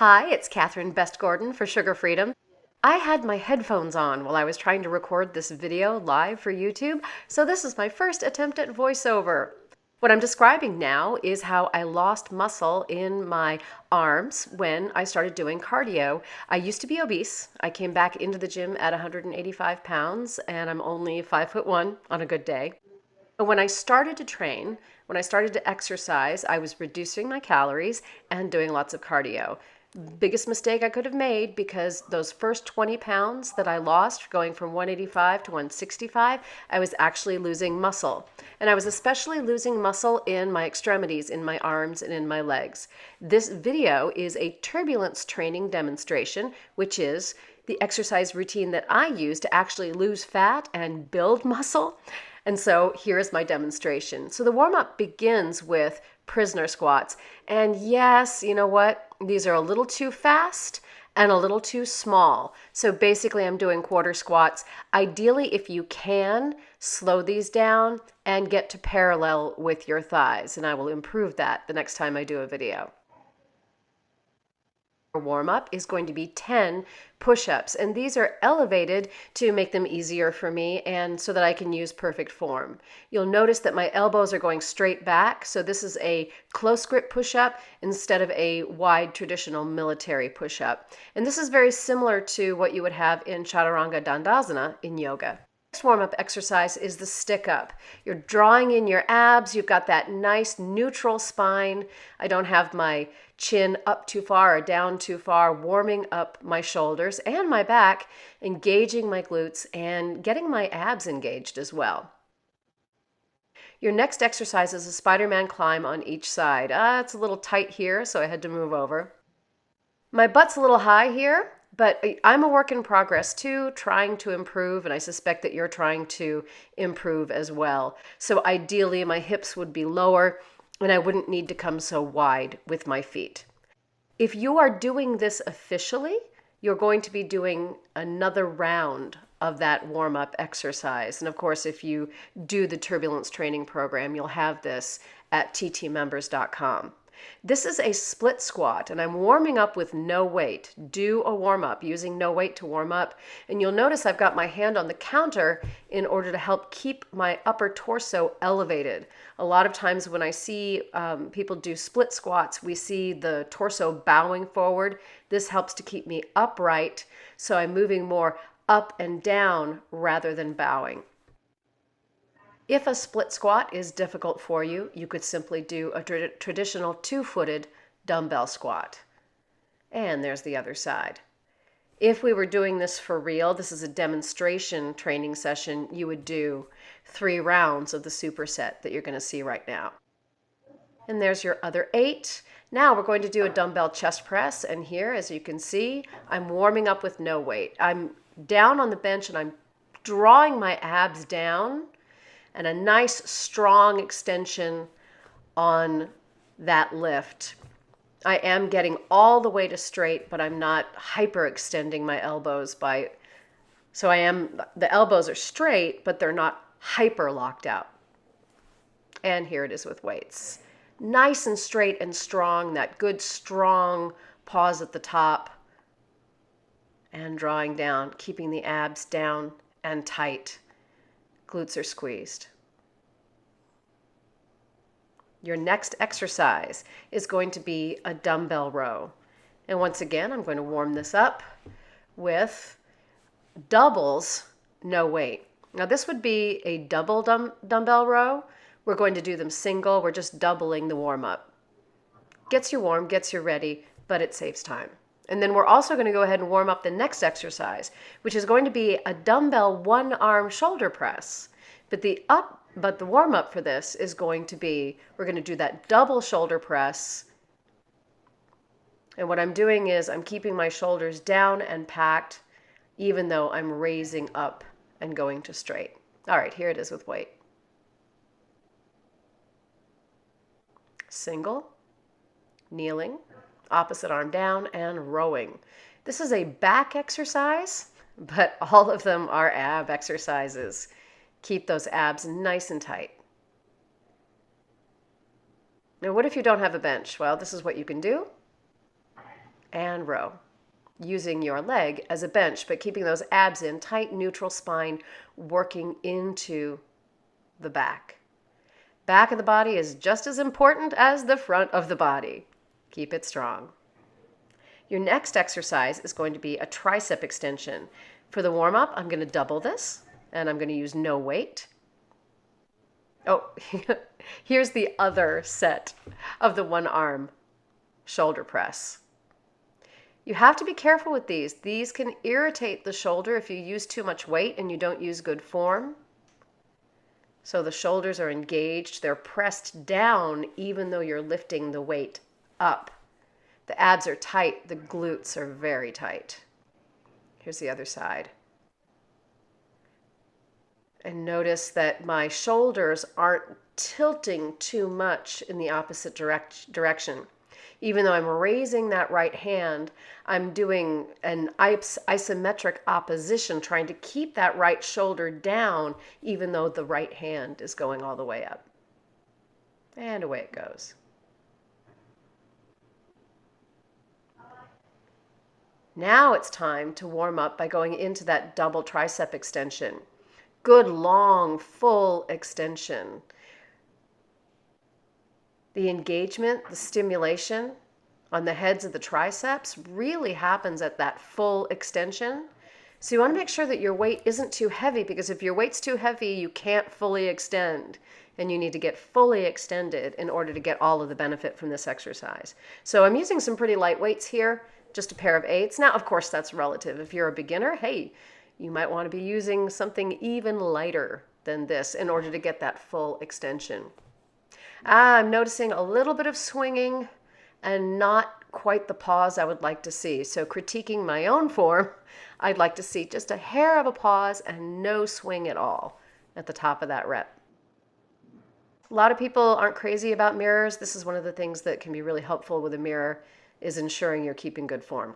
Hi, it's Catherine Best Gordon for Sugar Freedom. I had my headphones on while I was trying to record this video live for YouTube, so this is my first attempt at voiceover. What I'm describing now is how I lost muscle in my arms when I started doing cardio. I used to be obese. I came back into the gym at 185 pounds, and I'm only 5'1" on a good day. But when I started to train, when I started to exercise, I was reducing my calories and doing lots of cardio. Biggest mistake I could have made, because those first 20 pounds that I lost going from 185 to 165, I was actually losing muscle. And I was especially losing muscle in my extremities, in my arms and in my legs. This video is a turbulence training demonstration, which is the exercise routine that I use to actually lose fat and build muscle. And so here's my demonstration. So the warm-up begins with prisoner squats. And yes, you know what? These are a little too fast and a little too small. So basically I'm doing quarter squats. Ideally, if you can, slow these down and get to parallel with your thighs. And I will improve that the next time I do a video. Warm-up is going to be 10 push-ups, and these are elevated to make them easier for me and so that I can use perfect form. You'll notice that my elbows are going straight back, so this is a close grip push-up instead of a wide traditional military push-up. And this is very similar to what you would have in Chaturanga Dandasana in yoga. Next warm-up exercise is the stick up. You're drawing in your abs. You've got that nice neutral spine. I don't have my chin up too far or down too far, warming up my shoulders and my back, engaging my glutes and getting my abs engaged as well. Your next exercise is a Spider-Man climb on each side. It's a little tight here, so I had to move over. My butt's a little high here, but I'm a work in progress too, trying to improve, and I suspect that you're trying to improve as well. So ideally, my hips would be lower, and I wouldn't need to come so wide with my feet. If you are doing this officially, you're going to be doing another round of that warm-up exercise. And of course, if you do the Turbulence training program, you'll have this at ttmembers.com. This is a split squat, and I'm warming up with no weight. Do a warm-up using no weight to warm up. And you'll notice I've got my hand on the counter in order to help keep my upper torso elevated. A lot of times when I see people do split squats, we see the torso bowing forward. This helps to keep me upright, so I'm moving more up and down rather than bowing. If a split squat is difficult for you, you could simply do a traditional two-footed dumbbell squat. And there's the other side. If we were doing this for real, this is a demonstration training session, you would do 3 rounds of the superset that you're going to see right now. And there's your other 8. Now we're going to do a dumbbell chest press, and here, as you can see, I'm warming up with no weight. I'm down on the bench and I'm drawing my abs down, and a nice strong extension on that lift. I am getting all the way to straight, but I'm not hyperextending my elbows the elbows are straight, but they're not hyper locked out. And here it is with weights. Nice and straight and strong, that good strong pause at the top, and drawing down, keeping the abs down and tight. Glutes are squeezed. Your next exercise is going to be a dumbbell row. And once again, I'm going to warm this up with doubles, no weight. Now this would be a double dumbbell row. We're going to do them single. We're just doubling the warm up. Gets you warm, gets you ready, but it saves time. And then we're also going to go ahead and warm up the next exercise, which is going to be a dumbbell one-arm shoulder press. But the warm-up for this is going to be, we're going to do that double shoulder press. And what I'm doing is I'm keeping my shoulders down and packed, even though I'm raising up and going to straight. All right, here it is with weight. Single, kneeling, opposite arm down, and rowing. This is a back exercise, but all of them are ab exercises. Keep those abs nice and tight. Now, what if you don't have a bench? Well, this is what you can do. and row, using your leg as a bench, but keeping those abs in, tight, neutral spine, working into the back. Back of the body is just as important as the front of the body. Keep it strong. Your next exercise is going to be a tricep extension. For the warm-up, I'm going to double this, and I'm going to use no weight. Oh, here's the other set of the one arm shoulder press. You have to be careful with these. These can irritate the shoulder if you use too much weight and you don't use good form. So the shoulders are engaged, they're pressed down even though you're lifting the weight up. The abs are tight, the glutes are very tight. Here's the other side. And notice that my shoulders aren't tilting too much in the opposite direction. Even though I'm raising that right hand, I'm doing an isometric opposition, trying to keep that right shoulder down, even though the right hand is going all the way up. And away it goes. Now it's time to warm up by going into that double tricep extension. Good, long, full extension. The engagement, the stimulation on the heads of the triceps really happens at that full extension. So you want to make sure that your weight isn't too heavy, because if your weight's too heavy, you can't fully extend. And you need to get fully extended in order to get all of the benefit from this exercise. So I'm using some pretty light weights here, just a pair of 8s. Now, of course, that's relative. If you're a beginner, hey, you might want to be using something even lighter than this in order to get that full extension. I'm noticing a little bit of swinging and not quite the pause I would like to see. So critiquing my own form, I'd like to see just a hair of a pause and no swing at all at the top of that rep. A lot of people aren't crazy about mirrors. This is one of the things that can be really helpful with a mirror, is ensuring you're keeping good form.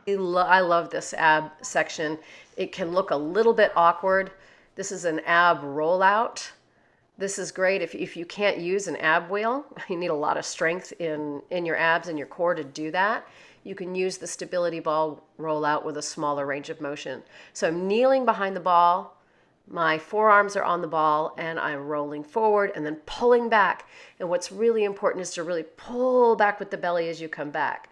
I love this ab section. It can look a little bit awkward. This is an ab rollout. This is great if you can't use an ab wheel. You need a lot of strength in your abs and your core to do that. You can use the stability ball rollout with a smaller range of motion. So I'm kneeling behind the ball. My forearms are on the ball and I'm rolling forward and then pulling back. And what's really important is to really pull back with the belly as you come back.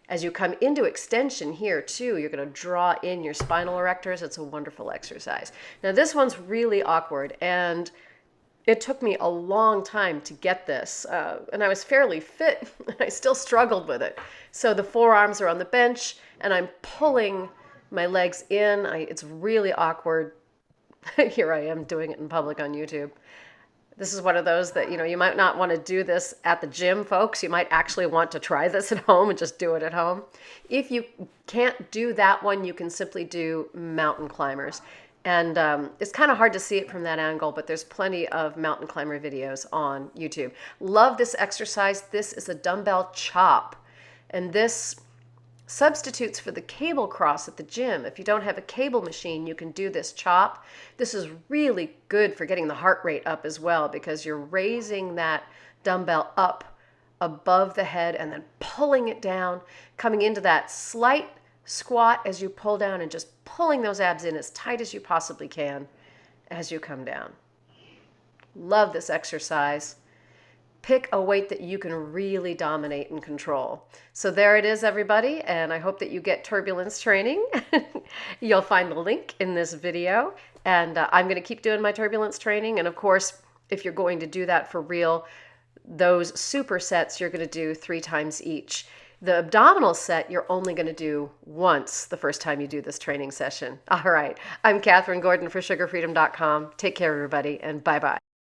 As you come into extension here too, you're going to draw in your spinal erectors. It's a wonderful exercise. Now this one's really awkward, and it took me a long time to get this, and I was fairly fit, and I still struggled with it. So the forearms are on the bench, and I'm pulling my legs in. It's really awkward. Here I am doing it in public on YouTube. This is one of those that, you might not want to do this at the gym, folks. You might actually want to try this at home and just do it at home. If you can't do that one, you can simply do mountain climbers. And it's kind of hard to see it from that angle, but there's plenty of mountain climber videos on YouTube. Love this exercise. This is a dumbbell chop. And this substitutes for the cable cross at the gym. If you don't have a cable machine, you can do this chop. This is really good for getting the heart rate up as well, because you're raising that dumbbell up above the head and then pulling it down, coming into that slight squat as you pull down and just pulling those abs in as tight as you possibly can as you come down. Love this exercise. Pick a weight that you can really dominate and control. So there it is, everybody, and I hope that you get Turbulence training. You'll find the link in this video, and I'm going to keep doing my Turbulence training. And of course, if you're going to do that for real, those supersets you're going to do 3 times each. The abdominal set you're only going to do once the first time you do this training session. All right, I'm Catherine Gordon for SugarFreedom.com. Take care, everybody, and bye-bye.